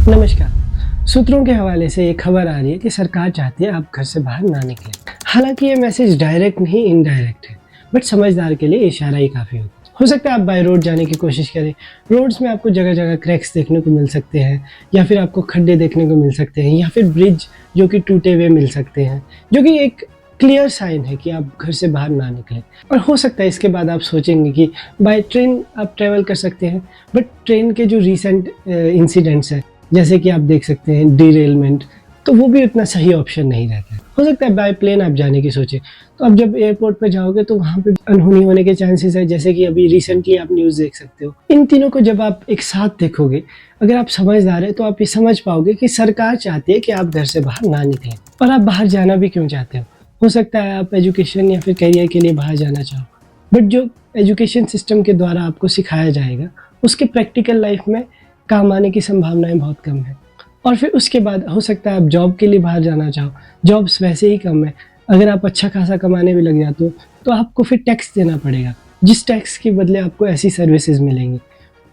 नमस्कार। सूत्रों के हवाले से एक खबर आ रही है कि सरकार चाहती है आप घर से बाहर ना निकलें। हालांकि ये मैसेज डायरेक्ट नहीं इनडायरेक्ट है, बट समझदार के लिए इशारा ही काफ़ी होता है। हो सकता है आप बाय रोड जाने की कोशिश करें। रोड्स में आपको जगह जगह क्रैक्स देखने को मिल सकते हैं, या फिर आपको खड्डे देखने को मिल सकते हैं, या फिर ब्रिज जो कि टूटे हुए मिल सकते हैं, जो कि एक क्लियर साइन है कि आप घर से बाहर ना निकलें। और हो सकता है इसके बाद आप सोचेंगे कि बाय ट्रेन आप ट्रैवल कर सकते हैं, बट ट्रेन के जो रिसेंट इंसिडेंट्स हैं, जैसे कि आप देख सकते हैं डिरेलमेंट, तो वो भी उतना सही ऑप्शन नहीं रहता है। हो सकता है बाय प्लेन आप जाने की सोचें, तो अब जब एयरपोर्ट पे जाओगे तो वहाँ पे अनहोनी होने के चांसेस है, जैसे कि अभी रिसेंटली आप न्यूज़ देख सकते हो। इन तीनों को जब आप एक साथ देखोगे, अगर आप समझदार है तो आप ये समझ पाओगे कि सरकार चाहती है कि आप घर से बाहर ना निकलें। और आप बाहर जाना भी क्यों चाहते हो सकता है आप एजुकेशन या फिर करियर के लिए बाहर जाना चाहो, बट जो एजुकेशन सिस्टम के द्वारा आपको सिखाया जाएगा उसके प्रैक्टिकल लाइफ में काम आने की संभावनाएं बहुत कम है। और फिर उसके बाद हो सकता है आप जॉब के लिए बाहर जाना चाहो, जॉब्स वैसे ही कम है। अगर आप अच्छा खासा कमाने भी लग जाते हो तो आपको फिर टैक्स देना पड़ेगा, जिस टैक्स के बदले आपको ऐसी सर्विसेज मिलेंगी,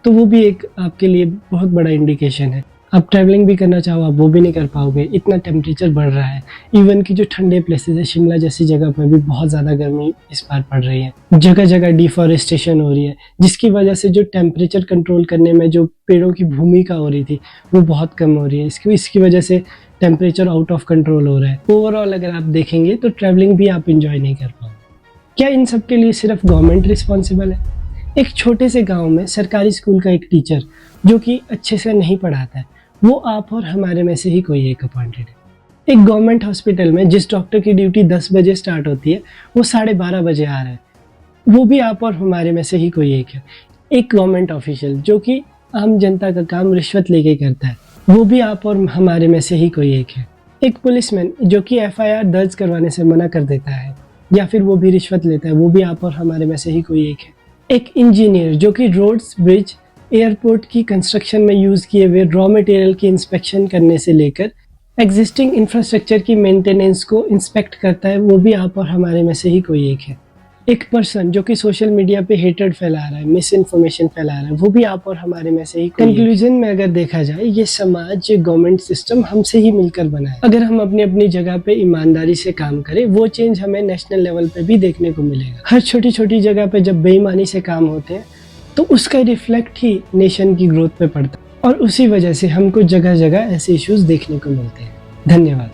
तो वो भी एक आपके लिए बहुत बड़ा इंडिकेशन है। आप ट्रैवलिंग भी करना चाहो आप वो भी नहीं कर पाओगे, इतना टेम्परेचर बढ़ रहा है। इवन कि जो ठंडे प्लेसेस है, शिमला जैसी जगह पर भी बहुत ज़्यादा गर्मी इस बार पड़ रही है। जगह जगह डिफॉरेस्टेशन हो रही है, जिसकी वजह से जो टेम्परेचर कंट्रोल करने में जो पेड़ों की भूमिका हो रही थी वो बहुत कम हो रही है। इसकी वजह से टेम्परेचर आउट ऑफ कंट्रोल हो रहा है। ओवरऑल अगर आप देखेंगे तो ट्रैवलिंग भी आप इंजॉय नहीं कर पाओगे। क्या इन सब के लिए सिर्फ गवर्नमेंट रिस्पॉन्सिबल है? एक छोटे से गाँव में सरकारी स्कूल का एक टीचर जो कि अच्छे से नहीं पढ़ाता है, वो आप और हमारे में से ही कोई एक अपॉइंटेड है। एक गवर्नमेंट हॉस्पिटल में जिस डॉक्टर की ड्यूटी 10 बजे स्टार्ट होती है वो 12:30 बजे आ रहा है, वो भी आप और हमारे में से ही कोई एक है। एक गवर्नमेंट ऑफिशियल जो कि आम जनता का काम रिश्वत लेके करता है, वो भी आप और हमारे में से ही कोई एक है। एक पुलिसमैन जो कि FIR दर्ज करवाने से मना कर देता है या फिर वो भी रिश्वत लेता है, वो भी आप और हमारे में से ही कोई एक है। एक इंजीनियर जो कि रोड्स, ब्रिज, एयरपोर्ट की कंस्ट्रक्शन में यूज़ किए हुए रॉ मटेरियल की इंस्पेक्शन करने से लेकर एग्जिस्टिंग इंफ्रास्ट्रक्चर की मेंटेनेंस को इंस्पेक्ट करता है, वो भी आप और हमारे में से ही कोई एक है। एक पर्सन जो कि सोशल मीडिया पे हेटेड फैला रहा है, मिस इन्फॉर्मेशन फैला रहा है, वो भी आप और हमारे में से ही कोई। कंक्लूजन में अगर देखा जाए, ये समाज, ये गवर्नमेंट सिस्टम हमसे ही मिलकर बना है। अगर हम अपनी अपनी जगह पे ईमानदारी से काम करें, वो चेंज हमें नेशनल लेवल पे भी देखने को मिलेगा। हर छोटी छोटी जगह पे जब बेईमानी से काम होते हैं तो उसका रिफ्लेक्ट ही नेशन की ग्रोथ पे पड़ता है, और उसी वजह से हमको जगह जगह ऐसे इश्यूज देखने को मिलते हैं। धन्यवाद।